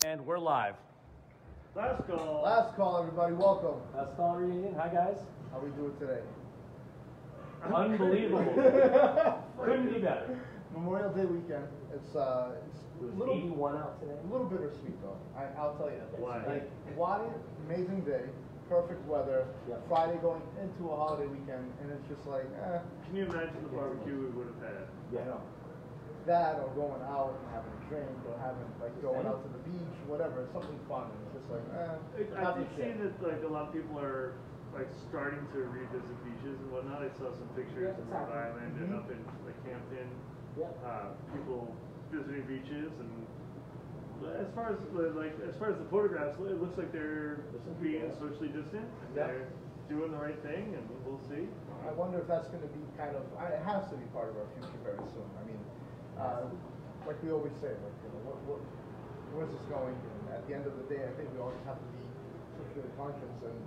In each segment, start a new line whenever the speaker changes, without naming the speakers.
And we're live.
Last call.
Last call, everybody. Welcome.
Last call reunion. Hi, guys.
How we doing today?
Unbelievable. Couldn't be better.
Memorial Day weekend. It's a little
81 out today.
A little bittersweet though. I'll tell you.
Why?
Like, why? Amazing day, perfect weather.
Yep.
Friday going into a holiday weekend, and it's just like,
Can you imagine the barbecue we would have had?
I know. That or going out and having a drink or having like going out to the beach, whatever, something fun. And it's just like,
I did see that like a lot of people are like starting to revisit beaches and whatnot. I saw some pictures in Rhode Island and up in like Hampton. People visiting beaches, and as far as the photographs, it looks like they're being socially distant and they're doing the right thing, and we'll see.
I wonder if that's going to be kind of, it has to be part of our future very soon. I mean, like we always say, like, you know, where's this going? And at the end of the day, I think we always have to be socially conscious and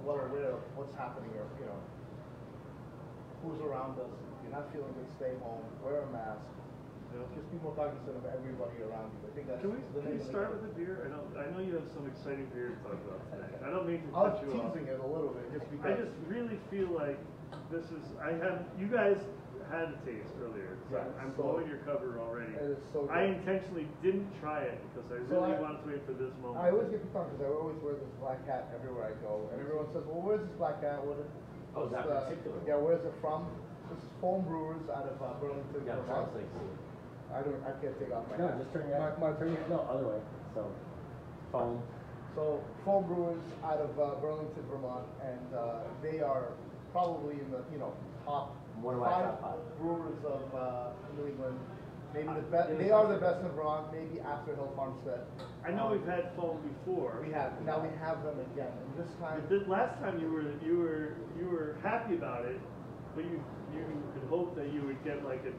well aware of what's happening, or, you know, who's around us. If you're not feeling good, stay home, wear a mask. Just be more cognizant of everybody around you. I think that's
Can we start with the beer? I know you have some exciting beer to talk about today. I don't mean to
I was
cut you off.
teasing it a little bit just because.
I just really feel like this is. You guys had a taste earlier. So I'm blowing your cover already.
It is so good.
I intentionally didn't try it because I really wanted to wait for this moment.
I always get the fun because I always wear this black hat everywhere I go, and everyone says, "Well, where's this black hat?
Oh, that particular?
Yeah, where's it from?" This is Foam Brewers out of Burlington, Vermont. I can't take off my hat.
Just turn your no, other way. So, Foam.
So, Foam Brewers out of Burlington, Vermont, and they are probably in the top five brewers of New England. Maybe the best. They are the best in Vermont. Maybe after Hill Farmstead.
I know we've had Foam before.
We have. Now we have them again, and this time.
Last time you were happy about it, but you could hope that you would get like a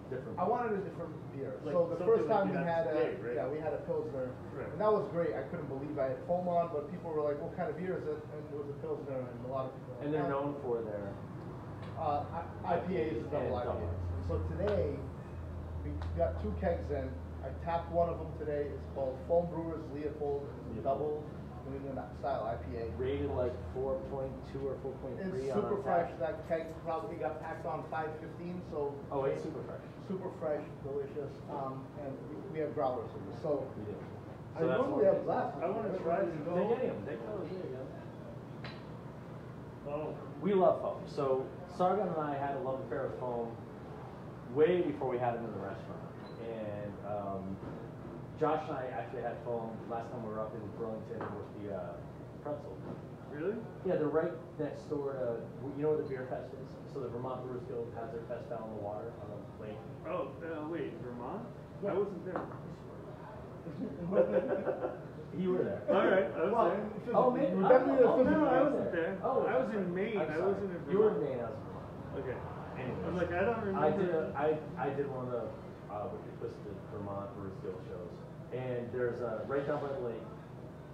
different.
I wanted a different beer.
Like
so the first time
like
we had
today, right?
we had a Pilsner,
right.
And that was great. I couldn't believe I had foam on, but people were like, "What kind of beer is it?" And it was a Pilsner, and a lot of people.
And they're known for their
IPAs and double IPAs. So today we got 2 kegs in. I tapped one of them today. It's called Foam Brewers Leopold. It's a double New England style IPA.
Rated like 4.2 or 4.3.
It's super fresh. That keg probably got packed on 5:15. So
it's super fresh.
Super fresh, delicious, and we have growlers in this. So
We do.
I normally have glass.
I want to try to
Take
go.
any of them. Take those. There you go.
Oh,
We love foam. So Sargon and I had a love affair with foam way before we had it in the restaurant. And Josh and I actually had foam last time we were up in Burlington with the pretzel.
really?
Yeah, they're right next door to, you know where the beer fest is? So the Vermont Brewers Guild has their fest down on the water, on the lake.
Oh, wait, Vermont?
Yeah.
I wasn't there.
You were there.
All right, I was there.
Oh, Maine.
You were definitely
Oh,
a
No, I
physical
wasn't there.
Oh,
I was in Maine.
I'm
I
sorry.
wasn't in Vermont.
You were in Maine. I was in Vermont.
Okay.
Anyways.
I'm like, I don't remember.
I did one of the Wicked Twisted Vermont Brewers Guild shows, and there's right down by the lake.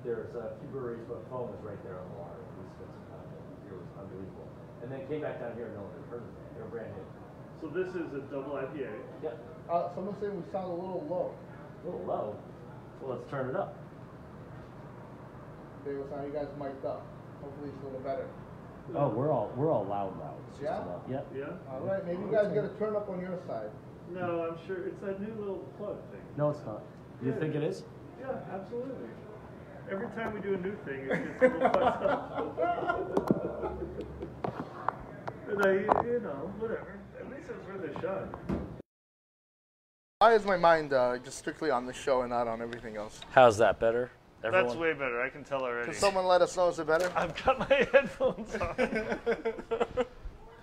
There's a few breweries, but foam is right there on the water. We spent some time there. It was unbelievable. And then came back down here and no one had heard of it. They were brand new.
So this is a double IPA.
Yep.
Someone's saying we sound a little low.
A little low. Well, let's turn it up.
They were saying you guys mic'd up. Hopefully it's a little better.
Oh, we're all loud. It's just
Yeah?
loud. Yep.
Yeah?
All right, maybe you guys got to turn up on your side.
No, I'm sure it's that new little plug thing.
No, it's not. You
Yeah.
think it is?
Yeah, absolutely. Every time we do a new thing, it gets a little fucked up. And whatever. At least it's worth a shot.
Why is my mind just strictly on the show and not on everything else?
How's that better? Everyone?
That's way better. I can tell already.
Can someone let us know? Is it better?
I've got my headphones on.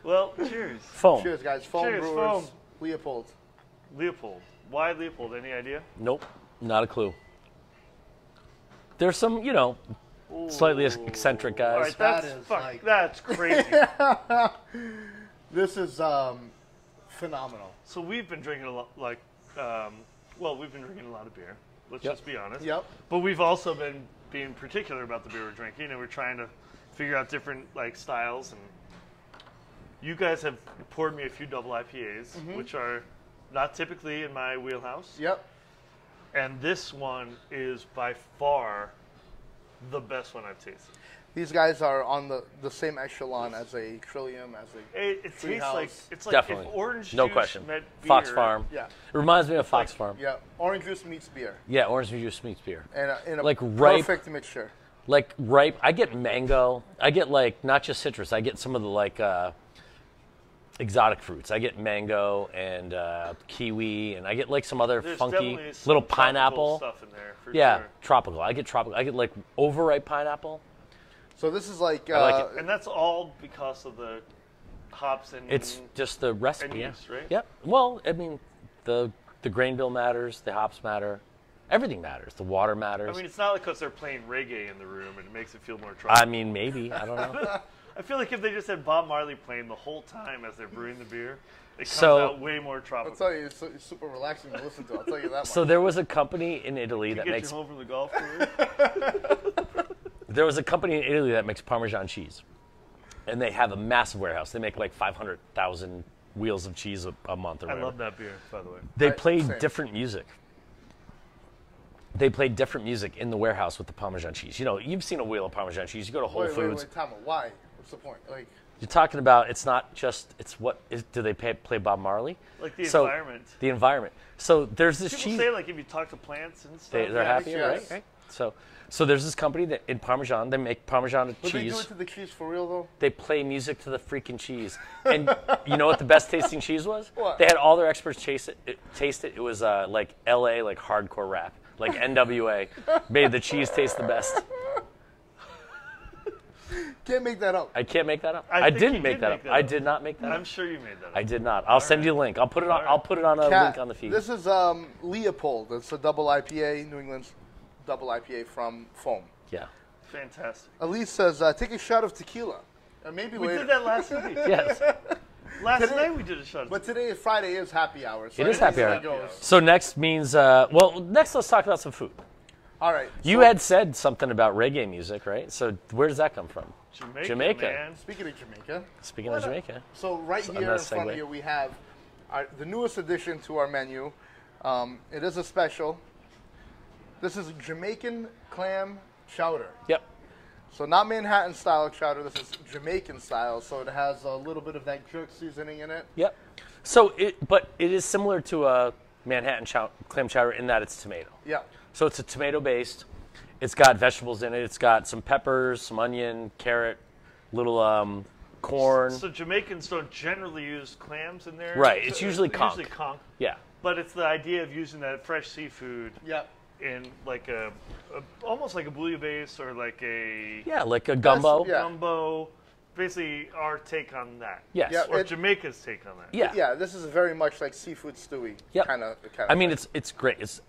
Well, cheers.
Foam.
Cheers, guys. Foam
Cheers,
Brewers.
Foam.
Leopold.
Leopold. Why Leopold? Any idea?
Nope. Not a clue. There's some, slightly eccentric guys.
All right,
That
that's
is like-
that's crazy.
This is phenomenal.
So we've been drinking a lot, we've been drinking a lot of beer. Let's
Yep.
just be honest.
Yep.
But we've also been being particular about the beer we're drinking, and we're trying to figure out different styles. And you guys have poured me a few double IPAs, which are not typically in my wheelhouse.
Yep.
And this one is by far the best one I've tasted.
These guys are on the same echelon as a Trillium, as a
It tastes
Treehouse.
like it's like
Definitely.
if orange
No
juice
question.
met beer.
Fox Farm.
Yeah.
It reminds me of Fox Farm.
Yeah, orange juice meets beer,
Yeah, orange juice meets beer.
and in a
Like ripe-
perfect mixture.
Like ripe, I get mango. I get like not just citrus. I get some of the like exotic fruits. I get mango and kiwi, and I get like some other
There's
funky
definitely some
little
tropical
pineapple
stuff in there for
Yeah,
sure.
tropical. I get tropical. I get like overripe pineapple.
So this is like,
I like it.
And that's all because of the hops and
It's just the recipe.
and yeast, right?
Yep. Well, I mean, the grain bill matters. The hops matter. Everything matters. The water matters.
I mean, it's not like because they're playing reggae in the room and it makes it feel more tropical.
I mean, maybe. I don't know.
I feel like if they just had Bob Marley playing the whole time as they're brewing the beer, it comes
So-
out way more
I'll
tropical.
tell you, it's super relaxing to listen to. I'll tell you that much.
So there was a company in Italy that
Get
makes
you home from the golf course.
Parmesan cheese, and they have a massive warehouse. They make like 500,000 wheels of cheese a month or
I
whatever.
love that beer, by the way.
They
Right,
played
same.
different music. They played different music in the warehouse with the Parmesan cheese. You know, you've seen a wheel of Parmesan cheese. You go to Whole
wait,
Foods.
wait, Tom, why? What's the point? Like,
You're talking about it's not just it's what is, do they play Bob Marley?
Like the
So,
environment.
The environment. So there's this
People
cheese.
say like if you talk to plants and stuff,
They're
yeah,
happy,
yes.
right? So there's this company that in Parmesan they make Parmesan
would they do
cheese.
it to the cheese for real though?
They play music to the freaking cheese. And you know what the best tasting cheese was?
What?
They had all their experts taste it. It was like LA, like hardcore rap. Like NWA made the cheese taste the best.
Can't make that up.
I can't make that up.
I
I
think
didn't
you
make
did
that
make
up.
that
I
up.
did not make that
I'm
up.
sure you made that up.
I did not. I'll send you a link. I'll put it on. I'll put it on a
Kat,
link on the feed.
This is Leopold. It's a double IPA, New England's double IPA from Foam.
Yeah.
Fantastic.
Elise says, take a shot of tequila. Maybe
We
later.
did that last week.
Yes.
Last
Today-
night we did a shot.
But today, Friday, is happy hour. So
It is
anything
happy
that
hour.
goes.
So next means well, next let's talk about some food.
All right.
You
so,
had said something about reggae music, right? So where does that come from? Jamaica.
Man.
Speaking of Jamaica,
Speaking of Jamaica.
so right
So
here in
another
front
segue.
of you, we have the newest addition to our menu. It is a special. This is Jamaican clam chowder.
Yep.
So not Manhattan style chowder. This is Jamaican style. So it has a little bit of that jerk seasoning in it.
Yep. So but it is similar to a Manhattan clam chowder in that it's tomato.
Yeah.
So it's a tomato based. It's got vegetables in it. It's got some peppers, some onion, carrot, little corn.
So Jamaicans don't generally use clams in there.
Right, it's usually
They're
conch.
Usually conch.
Yeah.
But it's the idea of using that fresh seafood
Yeah.
in like a almost like a bouillabaisse or like a
Yeah, like a gumbo.
yeah.
gumbo. Basically, our take on that.
Yes.
Yeah,
Or
it-
Jamaica's take on that.
Yeah.
Yeah. This is very much like seafood stewy.
Yep.
Kind of.
I mean, it's great. It's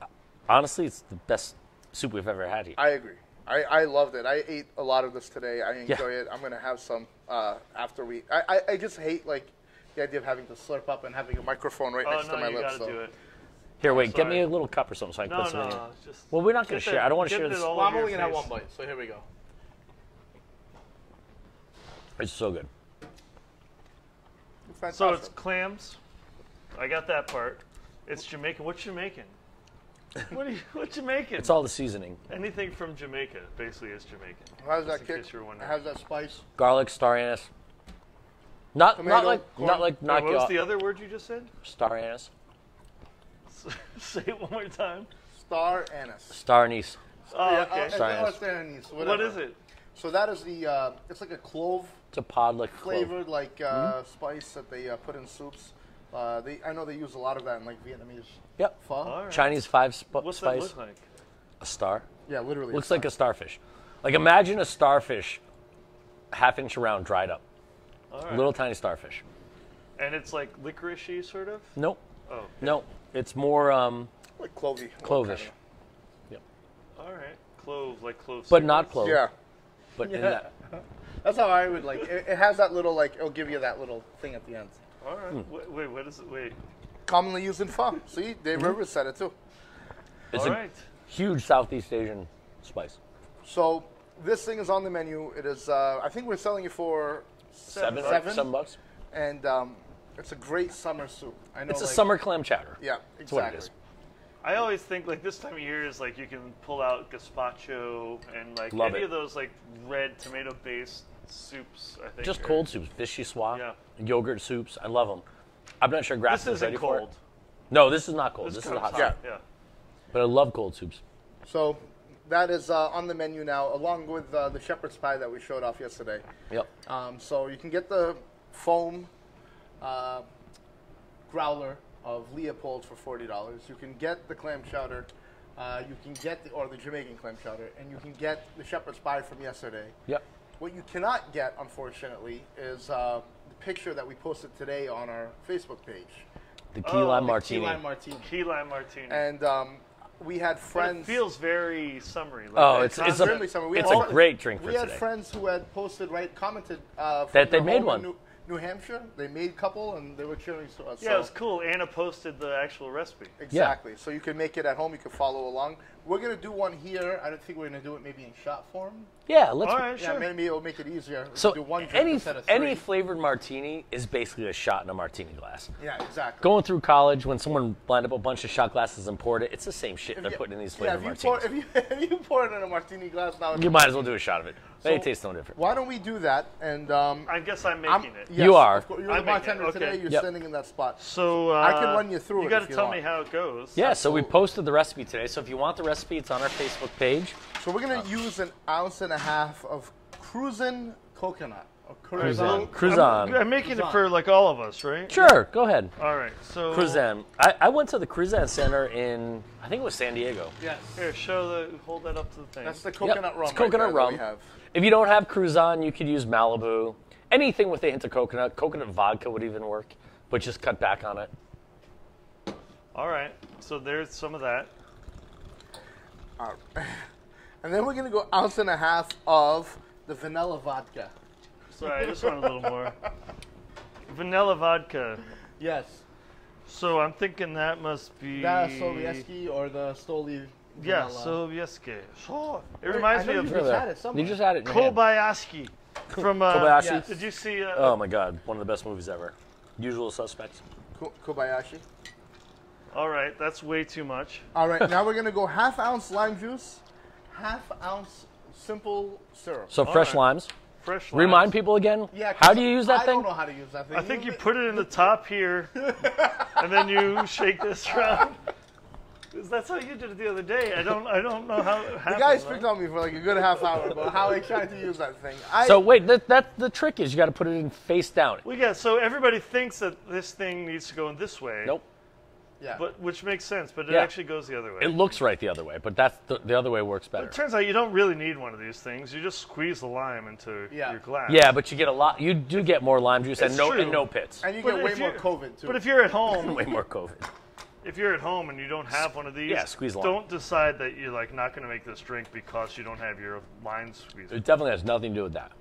honestly, it's the best soup we've ever had here.
I agree. I loved it. I ate a lot of this today. I enjoy it. I'm gonna have some after we. I just hate like the idea of having to slurp up and having a microphone right
Oh
next
no,
to my
you
lips.
gotta do it.
Here, wait, get
sorry.
me a little cup or something so I can
No,
put some in here.
no, it's just.
Well, we're not gonna
get
share.
that-
I don't want to
get
share
it
this.
all
Well, I'm
over
only
your
gonna have
face.
one bite, so here we go.
It's so good.
Fantastic.
So it's clams. I got that part. It's Jamaican. What's Jamaican? What's Jamaican?
It's all the seasoning.
Anything from Jamaica basically is Jamaican.
How's
Just
that
in
kick?
case you were wondering.
How's that spice?
Garlic, star anise. Not
Tomato,
like
corn.
not like
Wait,
knock
what
you
was
off.
the other word you just said?
Star anise.
Say it one more time.
Star anise.
Star anise.
Oh,
Yeah,
okay.
Star anise.
Star anise.
What
Whatever.
is it?
So that is the. It's like a clove
It's a pod like clove.
flavored like spice that they put in soups. I know they use a lot of that in like Vietnamese
Yep.
pho.
All right.
Chinese
What's that
spice.
look like?
A star.
Yeah, literally.
Looks like a starfish. Like imagine a starfish, half-inch around, dried up.
All right.
Little tiny starfish.
And it's like licorice-y, sort of?
Nope.
Oh.
Nope. It's more
like clovey.
clovish. Yep.
All right. Clove, like clove.
But not
cigarettes.
clove.
Yeah.
But in
Yeah.
that,
That's how I would like. It has that little like. It'll give you that little thing at the end.
All right. Wait, what is it? Wait.
Commonly used in pho. See, Dave Rivers said it too.
it's
All
a
right.
huge Southeast Asian spice.
So this thing is on the menu. It is. I think we're selling it for
$7
Seven?
bucks.
and it's a great summer soup. I know
It's a
like,
summer clam chowder.
Yeah,
That's what it
exactly.
is.
I always think like this time of year is like you can pull out gazpacho and like
Love
any
it.
of those like red tomato based soups. I think
Just
are-
cold soups, vichyssoise,
Yeah.
yogurt soups. I love them. I'm not sure Grass
This
is ready
isn't
for
cold.
it. No, this is not cold. This is a
comes
hot
Yeah.
soup.
Yeah.
But I love cold soups.
So that is on the menu now, along with the shepherd's pie that we showed off yesterday.
Yep.
So you can get the foam growler of Leopold for $40. You can get the clam chowder. You can get the Jamaican clam chowder, and you can get the shepherd's pie from yesterday.
Yep.
What you cannot get, unfortunately, is the picture that we posted today on our Facebook page.
The key lime
The
martini.
Key lime martini.
Key lime martini.
And we had
But
friends.
it feels very summery. Like
Oh,
that.
it's
extremely summer. We
it's
had
a
friends-
great drink for
We had
today.
friends who had posted, commented from
That they
their
made
home
one.
in New Hampshire. They made a couple, and they were cheering us.
Yeah, it was cool. Anna posted the actual recipe.
Exactly. So you can make it at home. You can follow along. We're gonna do one here. I don't think we're gonna do it maybe in shot form.
Yeah, let's.
All right,
Yeah,
sure.
maybe it'll make it easier. We
So
can do one drink
any
instead of three.
any flavored martini is basically a shot in a martini glass.
Yeah, exactly.
Going through college, when someone lined up a bunch of shot glasses and poured it, it's the same shit they're putting in these flavored martinis.
If you pour it in a martini glass now,
You might as well do a shot of it. They
So-
taste no different.
Why don't we do that? And
I guess I'm making it.
yes,
You are.
of course, you're
I'm
the
making it,
bartender
okay.
today. You're
Yep.
standing in that spot.
So
I can run you through it
You got
if
to
you
tell
want.
me how it goes.
Yeah, so we posted the recipe today. So if you want the recipe, it's on our Facebook page.
So we're gonna use 1.5 ounces of cruisin coconut. Or
Cruzan.
Cruzan.
Cruzan.
I'm making it for like all of us, right?
Sure, go ahead.
All right. So
Cruzan. I went to the Cruzan Center in, I think it was San Diego.
Yes.
Here, hold that up to the thing.
That's the coconut rum.
It's coconut
right there that
rum.
we have.
If you don't have Cruzan, you could use Malibu. Anything with a hint of coconut. Coconut vodka would even work, but just cut back on it.
All right. So there's some of that.
And then we're gonna go 1.5 ounces of the vanilla vodka.
Sorry, I just want a little more. Vanilla vodka.
Yes.
So I'm thinking that must be.
That Sobieski or the Stoli.
Yeah,
vanilla.
Sobieski. So it
Wait,
reminds
I
me
know
of
you just had it somewhere.
You just had it in your hand.
Kobayashi from.
Kobayashi?
Yes.
Did you see?
Oh my God, one of the best movies ever. Usual Suspects.
Kobayashi.
All right, that's way too much.
All right, now we're gonna go 1/2 ounce lime juice, 1/2 ounce simple syrup.
So fresh
right.
limes.
Fresh.
Remind
limes.
people again.
Yeah.
How do you use that
I
thing?
don't know how to use that thing.
I think you put it in the top here, and then you shake this around. 'Cause that's how you did it the other day. I don't know how it happened.
The guys
right?
picked on me for like a good half hour about how I tried to use that thing.
So wait, that the trick is you got to put it in face down.
Well, yeah. So everybody thinks that this thing needs to go in this way.
Nope.
yeah.
But which makes sense, but it
Yeah.
actually goes the other way.
It looks right the other way, but that's the other way works better.
It turns out you don't really need one of these things. You just squeeze the lime into
Yeah.
your glass.
Yeah, but you get a lot. You do get more lime juice and
It's
no
true.
and no pits.
and you
But
get way
if
more
you're-
COVID too.
But if you're at home,
Way more COVID.
if you're at home and you don't have one of these,
Yeah, squeeze lime.
don't decide that you're like not going to make this drink because you don't have your lime squeezer.
It definitely has nothing to do with that.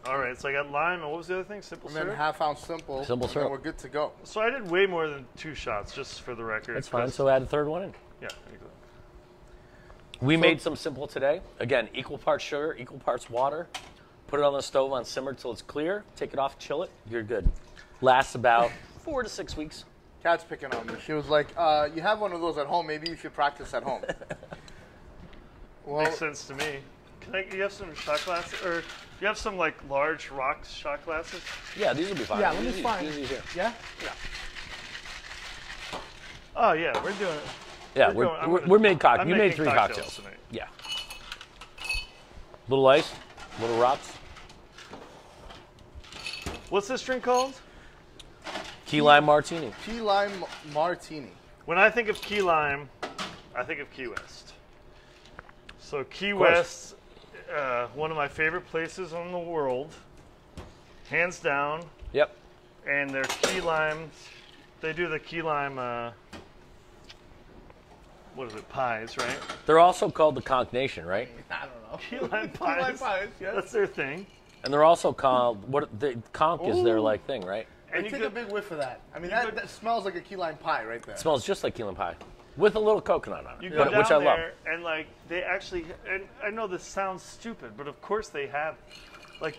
All right, so I got lime, and what was the other thing? Simple
and then
syrup?
1/2 ounce simple.
Simple
and
syrup.
then we're good to go.
So I did way more than 2 shots, just for the record.
That's fine.
'cause-
So add a third one in.
yeah, exactly.
We made some simple today. Again, equal parts sugar, equal parts water. Put it on the stove on simmer till it's clear. Take it off, chill it. You're good. Lasts about 4 to 6 weeks.
Kat's picking on me. She was like, "You have one of those at home. Maybe you should practice at home." Well,
Makes sense to me. You have some shot glasses, or you have some like large rock shot glasses?
Yeah, these will be fine.
Yeah, let me
Use these-
find-
use these here.
yeah.
Oh yeah, we're doing it.
Yeah,
I'm gonna-
we're made cocktails.
I'm
You made
making
3 cocktails.
tonight.
Yeah. Little ice, little rocks.
What's this drink called?
Key lime martini.
Key lime martini.
When I think of Key Lime, I think of Key West. So Key
course.
West, one of my favorite places in the world, hands down.
Yep.
And their key lime, they do the key lime, what is it, pies, right?
They're also called the Conch Nation, right?
I don't know.
Key lime
Key lime
pies.
pies. Yes.
That's their thing.
And they're also called the conch is their
Ooh.
like thing, right?
And
Take
you
a
could,
big whiff of that. I mean,
you
that,
could-
that smells like a key lime pie right there.
It smells just like key lime pie, with a little coconut on
you
it,
go down
which I love.
there and like they actually, and I know this sounds stupid, but of course they have like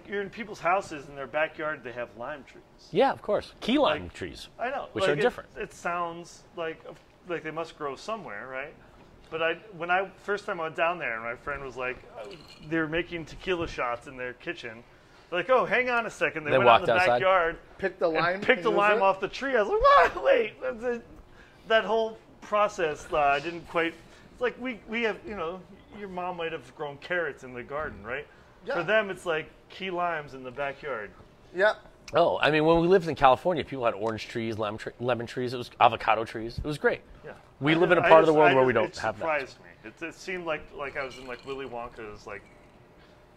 you're in people's houses in their backyard. They have lime trees.
Yeah, of course. Key lime trees.
I know,
which are different.
It sounds like they must grow somewhere, right? But when first time I went down there, and my friend was like, they were making tequila shots in their kitchen. They're like, oh, hang on a second. They went out in the backyard,
picked the lime
off the tree. I was like, what? Wait, that whole process I didn't quite. It's like we have, your mom might have grown carrots in the garden, right?
Yeah.
For them, it's like key limes in the backyard.
Yeah.
Oh, I mean, when we lived in California, people had orange trees, lemon trees, it was avocado trees. It was great.
Yeah.
We live in a part of the world where we don't have that.
It surprised me. It seemed like I was in like Willy Wonka's like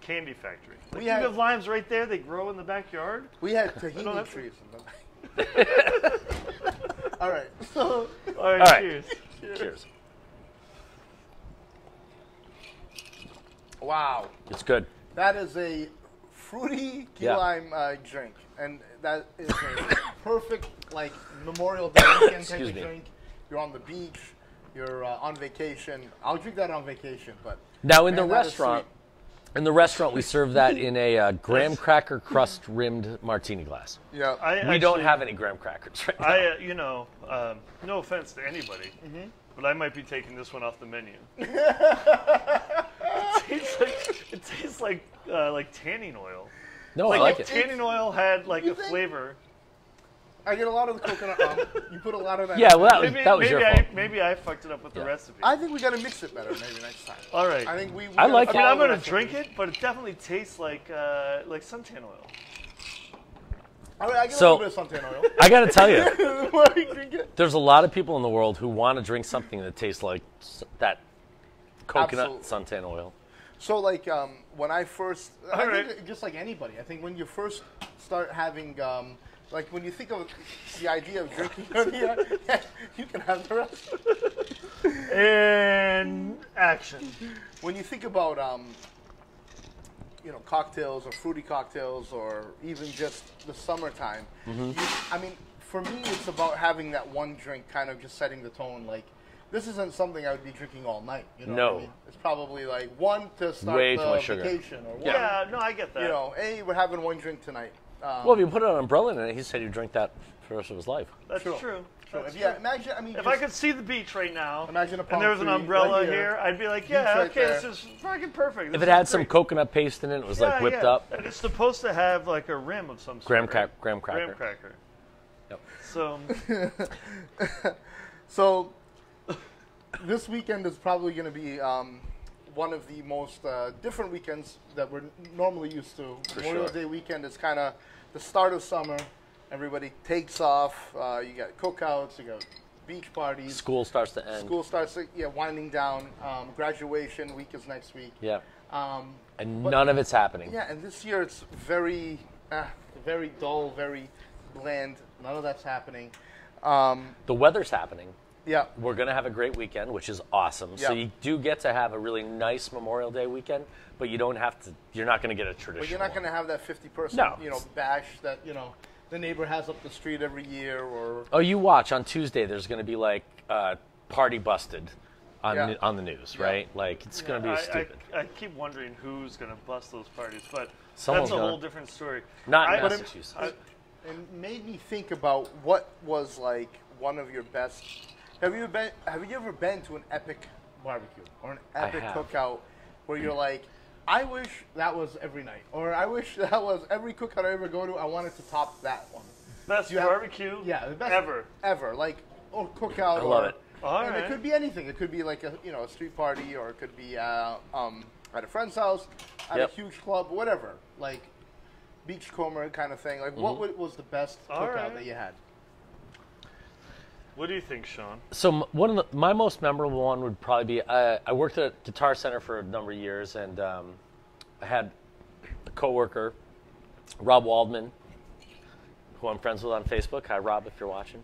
candy factory. Like,
you
have limes right there. They grow in the backyard.
We had tahini trees in the backyard. All right. So.
All right. Cheers.
Cheers.
Wow.
It's good.
That is a fruity key lime drink, and that is a perfect like Memorial Day weekend type of drink. You're on the beach, you're on vacation. I'll drink that on vacation, but
now in the restaurant, we serve that in a graham cracker crust rimmed martini glass.
Yeah,
we don't have any graham crackers right now.
No offense to anybody, but I might be taking this one off the menu. It tastes like tanning oil.
No, I like it.
Tanning oil had like a flavor.
I get a lot of the coconut. You put a lot of that.
Yeah, well, that was your fault.
Maybe I fucked it up with the recipe.
I think we got to mix it better maybe next time.
All right.
I think
I like it.
I mean, I'm gonna drink it, but it definitely tastes like suntan oil.
All right, I get a little bit of suntan oil.
I got to tell you,
Why do you drink it?
there's a lot of people in the world who want to drink something that tastes like that coconut suntan oil.
So like when I first,
right.
think just like anybody, I think when you first start having, like when you think of the idea of drinking, you can have the rest.
And action.
When you think about, cocktails or fruity cocktails or even just the summertime, I mean, for me, it's about having that one drink kind of just setting the tone. Like, this isn't something I would be drinking all night. You know
No.
what I mean? It's probably like one to start
Way
the
too much sugar.
vacation or one.
Yeah, no, I get that.
Hey, we're having one drink tonight.
Well, if you put an umbrella in it, he said he'd drink that for the rest of his life.
That's
True.
true.
So
That's
yeah,
true.
imagine. I mean,
If I could see the beach right now,
Imagine a palm
and there was an
tree
umbrella
right
here,
here,
I'd be like,
beach
yeah,
right
okay,
there.
this is fucking perfect.
If
This
it had
is
some
great.
coconut paste in it, it was like whipped up.
And it's supposed to have like a rim of some sort.
Graham
right?
cracker.
Graham cracker.
Yep.
So,
So, this weekend is probably going to be one of the most different weekends that we're normally used to. Memorial Day weekend is kind of the start of summer. Everybody takes off. You got cookouts. You got beach parties.
School starts to end.
School starts, winding down. Graduation week is next week.
Yeah.
And
none of it's happening.
Yeah, and this year it's very dull, very bland. None of that's happening.
The weather's happening.
Yeah.
We're going to have a great weekend, which is awesome.
Yeah.
So you do get to have a really nice Memorial Day weekend, but you don't have to, you're not going to get a traditional
But you're not going to have that 50-person,
No.
bash that, the neighbor has up the street every year or...
Oh, you watch. On Tuesday, there's going to be like party busted on the news, right? Like, it's going to be stupid.
I keep wondering who's going to bust those parties, but
Someone's
that's a
gonna.
whole different story.
Not in Massachusetts.
It made me think about what was like one of your best... Have you ever been to an epic barbecue or an epic cookout where you're like, I wish that was every night, or I wish that was every cookout I ever go to. I wanted to top that one.
Best barbecue
the best ever, like or cookout.
I love it.
All
and
right.
it could be anything. It could be like a street party, or it could be at a friend's house, at a huge club, whatever. Like beachcomber kind of thing. Like what was the best cookout that you had?
What do you think, Sean?
So my most memorable one would probably be I worked at a Guitar Center for a number of years, and I had a coworker, Rob Waldman, who I'm friends with on Facebook. Hi, Rob, if you're watching.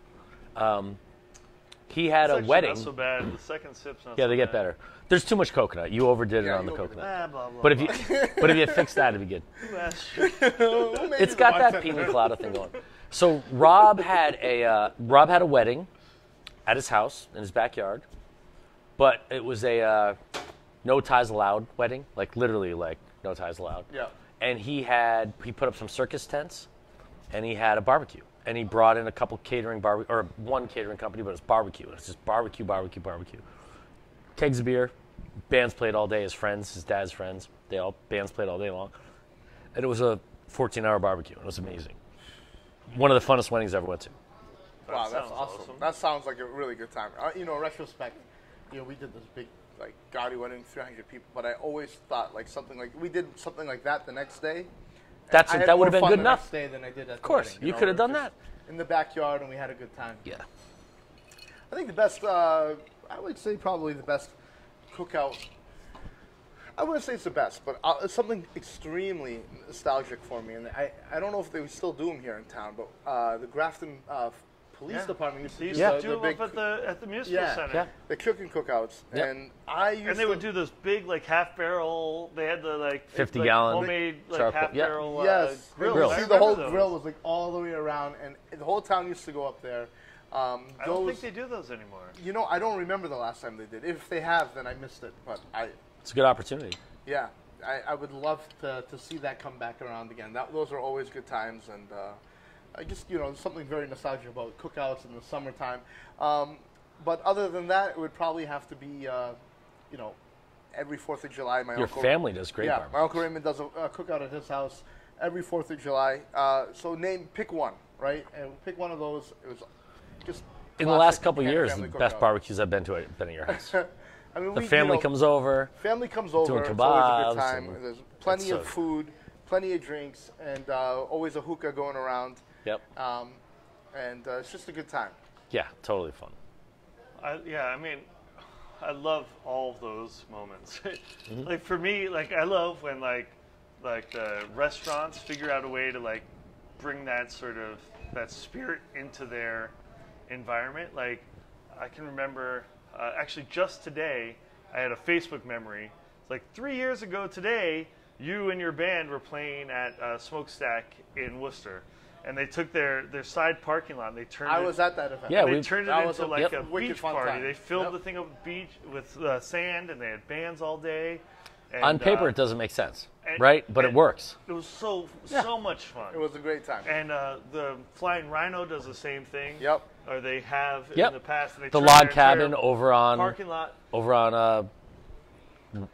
He had
It's
a wedding.
Not so bad. The second sip's not.
Yeah,
so
they get
bad.
better. There's too much coconut. You overdid it on the
overdid
coconut.
Blah, blah,
But if
blah.
you fix that, it'd be good.
Who asked you?
It's got that pina colada thing going. So Rob had a wedding at his house in his backyard, but it was a no ties allowed wedding, like literally like no ties allowed.
Yeah.
and he put up some circus tents, and he had a barbecue, and he brought in a couple or one catering company, but it's barbecue. It's just barbecue. Kegs of beer, bands played all day. His friends, his dad's friends, bands played all day long, and it was a 14-hour barbecue. It was amazing. One of the funnest weddings I ever went to.
Wow, that's awesome. That sounds like a really good time. In retrospect, we did this big, like, gaudy wedding, 300 people, but I always thought, like, we did something like that the next day.
That would have been good enough.
Next day than I did at
of course,
the wedding,
you could have done that.
In the backyard, and we had a good time.
Yeah.
I think the best, I would say probably the best cookout. I wouldn't say it's the best, but it's something extremely nostalgic for me. And I don't know if they still do them here in town, but the Grafton Police Department used to do
big, up at the Municipal Center.
Yeah.
The cooking cookouts.
Yep.
And
they would do those big, like, half barrel. They had the, like,
50-gallon
homemade, like,
charcoal.
half barrel
grill.
Grill.
See, the whole grill was, like, all the way around, and the whole town used to go up there.
I don't think they do those anymore.
I don't remember the last time they did. If they have, then I missed it. But
It's a good opportunity.
Yeah, I would love to see that come back around again. Those are always good times, and I just, there's something very nostalgic about cookouts in the summertime. But other than that, it would probably have to be, every 4th of July.
Your family does great barbecue.
My Uncle Raymond does a cookout at his house every 4th of July. So pick one, right? And pick one of those. It was just
in the last couple of years, the best barbecues I've been to have been at your house.
I mean,
the family comes over.
Family comes over.
Doing
It's
kebabs.
always a good time. There's plenty of food, plenty of drinks, and always a hookah going around.
Yep.
And it's just a good time.
Yeah, totally fun.
I love all of those moments. Like, for me, like, I love when like the restaurants figure out a way to, like, bring that spirit into their environment. Like, I can remember actually just today I had a Facebook memory. It's like 3 years ago today, you and your band were playing at Smokestack in Worcester. And they took their side parking lot and they turned
I was at that event.
Yeah,
they turned it into like a
wicked
beach
fun
party.
time.
They filled the thing up with sand, and they had bands all day. And,
On paper, it doesn't make sense, right? But it works.
It was so much fun.
It was a great time.
And the Flying Rhino does the same thing.
Yep.
Or they have
Yep.
in the past. And they
The
turned
log
their
cabin
entire
over on
parking lot.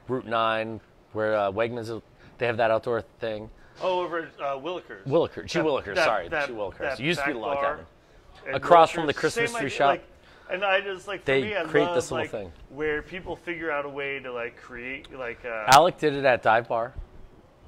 Route 9, where Wegmans, they have that outdoor thing.
Oh, over at Willikers.
It used to be the log cabin.
And
Across from the
Willikers,
Christmas
same
tree
idea,
shop.
like, and I just, like, for
They
me, I
create
love,
this little
like,
thing.
where people figure out a way to, like, create, like,
Alec did it at Dive Bar.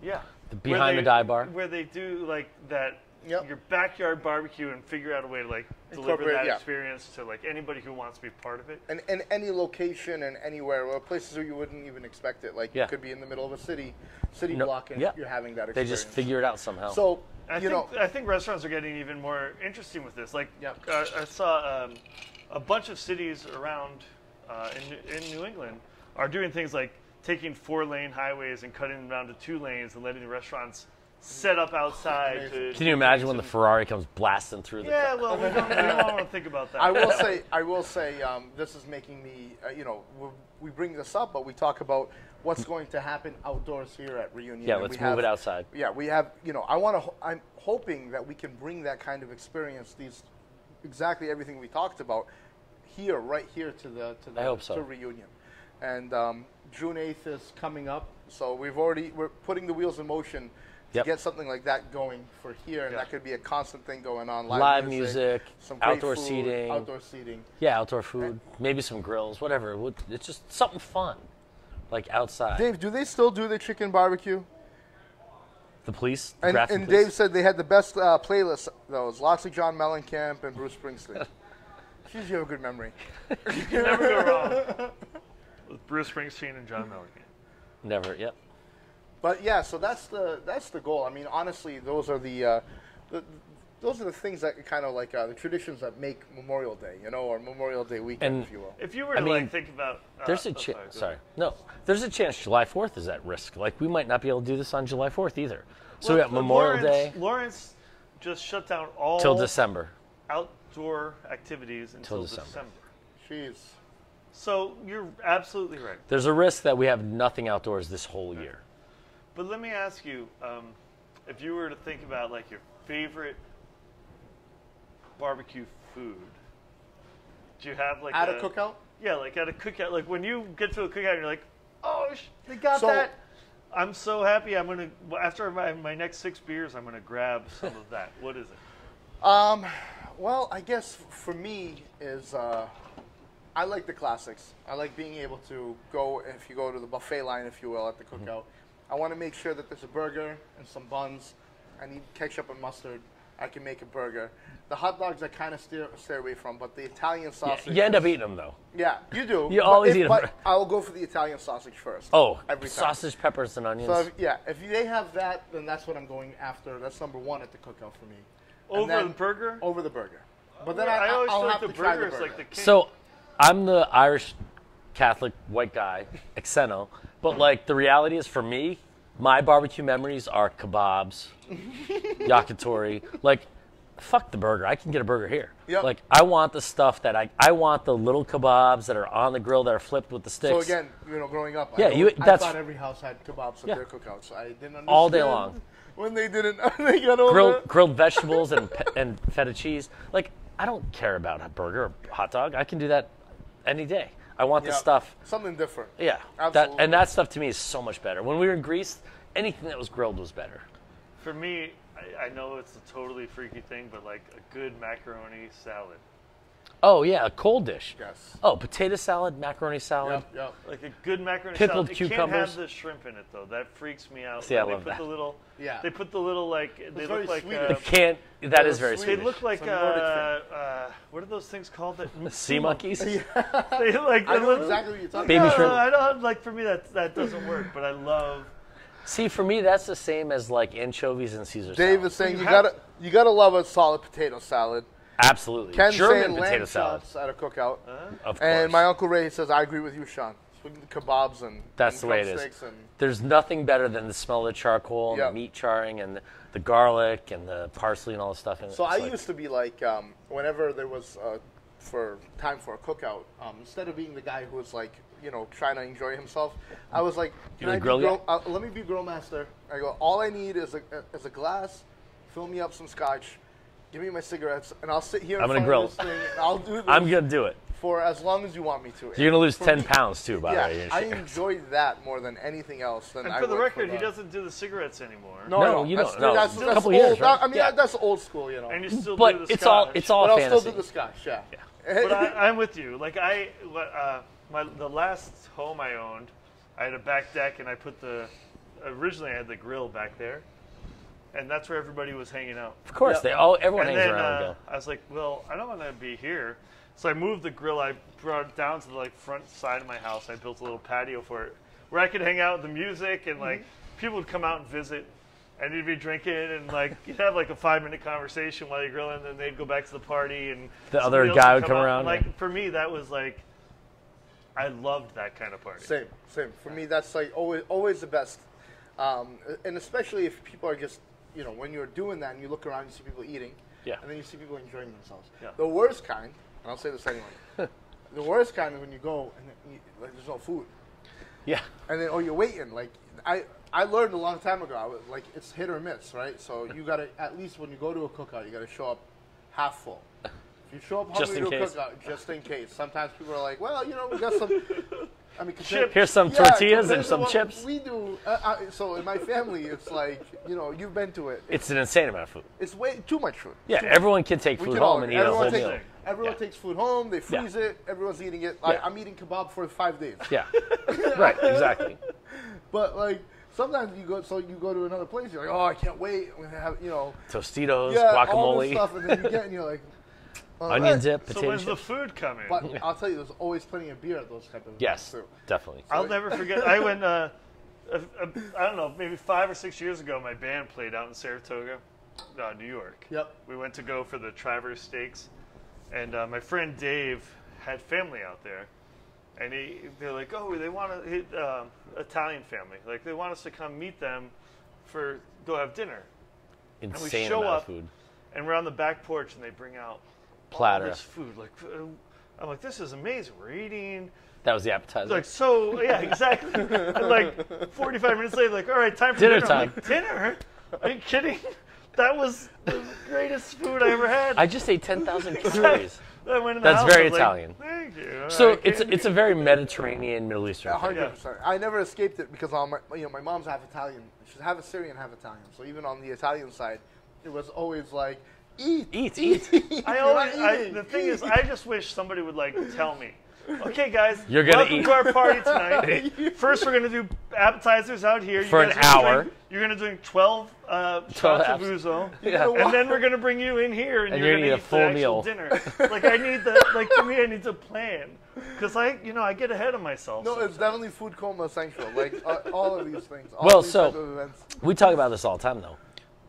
yeah.
Behind the dive bar.
Where they do, like, that,
Yep.
your backyard barbecue, and figure out a way to, like, deliver
Incorporate,
that
yeah.
experience to, like, anybody who wants to be part of it.
And any location and anywhere, or places where you wouldn't even expect it. Like,
Yeah.
you could be in the middle of a city
No,
block, and
yeah.
you're having that
They
experience.
just figure it out somehow.
So,
I think restaurants are getting even more interesting with this. Like,
Yep.
I saw a bunch of cities around in New England are doing things like taking 4-lane highways and cutting them down to 2 lanes and letting the restaurants set up outside.
Can you imagine when the Ferrari comes blasting through the
Yeah, well, we don't want to think about that.
I will say, this is making me, we bring this up, but we talk about what's going to happen outdoors here at Reunion.
Yeah,
And
let's
we
move
have-
it outside.
Yeah, we have, I'm hoping that we can bring that kind of experience, exactly everything we talked about, right here to
I hope so.
to Reunion. And June 8th is coming up, so we're putting the wheels in motion to
Yep.
get something like that going for here, and
Yeah.
that could be a constant thing going on.
Live music,
some great
outdoor
food,
seating.
outdoor seating.
Yeah, outdoor food, maybe some grills, whatever. It's just something fun, like outside.
Dave, do they still do the chicken barbecue?
The police,
And
Grafton police.
Dave said they had the best playlist. Those lots of John Mellencamp and Bruce Springsteen. Jeez, you have a good memory.
You can never go wrong with Bruce Springsteen and John Mellencamp.
Never. Yep.
But yeah, so that's the goal. I mean, honestly, those are the things that kind of like the traditions that make Memorial Day, or Memorial Day weekend,
And-
if you will.
If you were to
mean,
think about,
There's a chance. There's a chance July 4th is at risk. Like we might not be able to do this on July 4th either. So we got Memorial Day
Lawrence just shut down all
till December.
outdoor activities until
December.
Jeez.
So you're absolutely right.
There's a risk that we have nothing outdoors this whole year.
But let me ask you, if you were to think about like your favorite barbecue food, do you have like
At a cookout?
Yeah, like at a cookout. Like when you get to a cookout, you're like, oh, they got
So-
that. I'm so happy. I'm gonna after my next 6 beers, I'm gonna grab some of that. What is it?
Well, I guess for me is I like the classics. I like being able to go, if you go to the buffet line, if you will, at the cookout. I want to make sure that there's a burger and some buns. I need ketchup and mustard. I can make a burger. The hot dogs I kind of stay away from, but the Italian sausage.
You end up eating them though.
Yeah, you do.
You always eat 'em.
But I will go for the Italian sausage first.
Oh,
every time.
sausage, peppers, and onions.
So if they have that, then that's what I'm going after. That's number one at the cookout for me. And
Over
then-
the burger?
Over the burger. But then
I always
I'll
feel
have
like the
to try
burger
the
is
burger.
like the king.
So, I'm the Irish Catholic white guy, Xeno, but like the reality is for me, my barbecue memories are kebabs, yakitori. Like, fuck the burger. I can get a burger here.
Yep.
Like, I want the stuff that I want the little kebabs that are on the grill that are flipped with the sticks.
So again, growing up,
Yeah,
I
that's-
thought every house had kebabs at
Yeah.
their cookouts. I didn't understand
All day long.
when they didn't. They got over.
grilled vegetables and feta cheese. Like, I don't care about a burger or hot dog. I can do that any day. I want the
Yeah.
stuff.
Something different.
Yeah,
Absolutely.
that stuff to me is so much better. When we were in Greece, anything that was grilled was better.
For me, I know it's a totally freaky thing, but like a good macaroni salad.
Oh yeah, a cold dish.
Yes.
Oh, potato salad, macaroni salad.
Yep.
Like a good macaroni
Pickled
salad. It can't
cucumbers.
have the shrimp in it though. That freaks me out.
See, I
They
love
put
that.
the little.
Yeah.
They put the little like. They
very
look like.
Swedish.
It can't. That is very
They
They
Swedish.
look like
Some Nordic
what are those things called? That
sea monkeys.
They like.
I
they
know
look-
exactly what you're talking
Baby
about.
shrimp.
I don't like. For me, that doesn't work. But I love.
See, for me, that's the same as like anchovies and Caesar
Dave
salad.
is saying
You
you
have
gotta love a solid potato salad.
Absolutely.
Ken's
German
saying
potato
lamb
salad.
chops at a cookout.
Of course.
And my Uncle Ray says, I agree with you, Sean. Kebabs and
That's
and
the way it is.
drumsticks and
There's nothing better than the smell of the charcoal and
Yep.
the meat charring and the garlic and the parsley and all the stuff in it.
So
It's
I
like-
used to be like, whenever there was for time for a cookout, instead of being the guy who was like, trying to enjoy himself, I was like,
You the grill guy?
let me be grill master. I go, all I need is a glass, fill me up some scotch, give me my cigarettes, and I'll sit here in
I'm gonna
front
grill.
of this thing, and I'll do this
I'm going to do it.
for as long as you want me to.
You're going to lose
For
10
me-
pounds too, by the way.
Yeah, I enjoyed that more than anything else. Than
And
I
for the
would
record,
the-
he doesn't do the cigarettes anymore.
No, you
that's,
don't. No,
That's,
a
that's
couple
old.
years, right?
I mean,
Yeah.
that's old school,
And you still do
But
the
it's all
scotch.
it's all
But I'll
fantasy.
still do the scotch, yeah.
But I'm with you. Like the last home I owned, I had a back deck, and I put originally I had the grill back there, and that's where everybody was hanging out.
Of course,
Yeah.
everyone
And
hangs
then
around and
I was like, well, I don't want to be here, so I moved the grill. I brought it down to the front side of my house. I built a little patio for it, where I could hang out with the music, and people would come out and visit. And you'd be drinking, and you'd have a 5-minute conversation while you're grilling, and then they'd go back to the party, and
The
somebody
other
else
guy would come
out.
around,
And,
yeah.
for me, that was I loved that kind of party.
Same. For me, that's always the best. And especially if people are just, when you're doing that and you look around, you see people eating,
Yeah.
and then you see people enjoying themselves.
Yeah.
The worst kind, and I'll say this anyway, the worst kind is when you go and there's no food,
Yeah.
and then you're waiting. I learned a long time ago. It's hit or miss, right? So you gotta at least when you go to a cookout, you gotta show up half full. If you show up
Just
hungry
in
to a
case.
cookout, just in case. Sometimes people are like, well, we got some. I mean,
Here's some
yeah,
tortillas
compared
and
to
some
what
chips.
We do. So in my family, it's like, you've been to it.
It's an insane amount of food.
It's way too much food.
Yeah, everyone can take
We
food
can all-
home and eat a whole
everyone
meal.
takes, everyone
Yeah.
takes food home. They freeze it. Everyone's eating it.
Yeah.
I'm eating kebab for 5 days.
Yeah. Right, exactly.
But sometimes you go to another place. You're like, oh, I can't wait. I'm gonna have
Tostitos,
all this
guacamole,
stuff, and then you get and you're like, all
onion
right.
dip,
So
potato
when's the
chips.
food coming?
But I'll tell you, there's always plenty of beer at those type of
Yes,
events too.
definitely.
I'll never forget. I went. I don't know, maybe 5 or 6 years ago. My band played out in Saratoga, New York.
Yep.
We went to go for the Traverse Stakes, and my friend Dave had family out there, and they're like, oh, they want to Italian family, they want us to come meet them for go have dinner.
Insane
show
amount
up,
of food.
And we're on the back porch, and they bring out
Platter.
all this food. I'm like, this is amazing. We're eating.
That was the appetizer.
Like, so, yeah, exactly. And like 45 minutes later, like, all right, time for
Dinner
dinner. I'm
time.
like, dinner? Are you kidding? That was the greatest food I ever had.
I just ate 10,000 calories.
I went in the
That's
house,
very
I was like,
Italian.
Thank you.
So
I
it's
can't
a very Mediterranean, Middle Eastern thing.
100%. I never escaped it because my mom's half Italian. She's half Syrian, half Italian. So even on the Italian side, it was always like, eat.
Eat.
The thing is, I just wish somebody would like tell me. Okay, guys,
You're gonna
welcome
eat.
to our party tonight. First, we're gonna do appetizers out here.
For
guys
an
are gonna
hour.
You're gonna drink 12 shots of
apps.
ouzo,
Yeah.
and then we're gonna bring you in here, and you're gonna
eat a
eat
full
the actual
meal.
dinner. Like I need the to me, I need to plan because I get ahead of myself.
No,
sometimes.
it's definitely food coma central. Like all of these things. All
Well,
these
so-
type of events.
We talk about this all the time, though.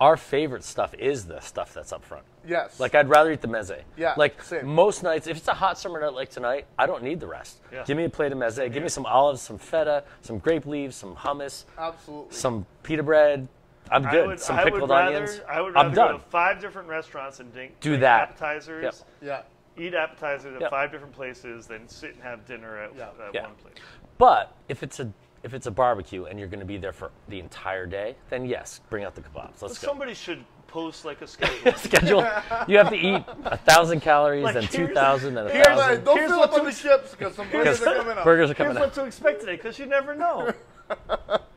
Our favorite stuff is the stuff that's up front.
Yes.
Like, I'd rather eat the meze.
Yeah,
Like,
same.
most nights, if it's a hot summer night like tonight, I don't need the rest.
Yeah.
Give me a plate of meze. Give me some olives, some feta, some grape leaves, some hummus,
Absolutely.
some pita bread. I'm good. Some pickled onions.
I would rather
I'm
go
done.
to 5 different restaurants and drink
that.
appetizers.
Yep.
Yeah.
Eat appetizers at
Yep.
5 different places, then sit and have dinner at
Yeah.
one place.
But if it's a barbecue and you're going to be there for the entire day, then yes, bring out the kebabs. Let's
But
go.
somebody should post like a schedule.
Schedule. You have to eat 1,000 calories,
Like,
then
here's-
2,000, then
here's
1,000.
Don't
Here's
fill
what
up on
to
the chips because some burgers are coming up.
Burgers are
Here's
coming
what
up.
to expect today, because you never know.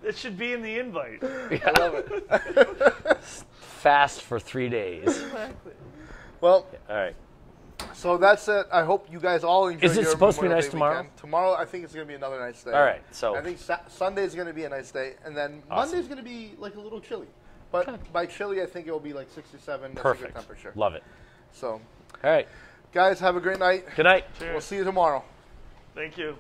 It should be in the invite.
I love it.
Fast for 3 days.
Well,
All right.
so that's it. I hope you guys all enjoy.
Is it
your
supposed to be
Memorial
nice
Day
tomorrow?
weekend. Tomorrow, I think it's going to be another nice day.
All right, so-
I think Sunday's going to be a nice day, and then
Awesome.
Monday's going to be like a little chilly. But by chilly, I think it will be like 67. That's
Perfect.
a good temperature.
Love it.
So,
All right.
guys, have a great night.
Good night.
We'll see you tomorrow.
Thank you.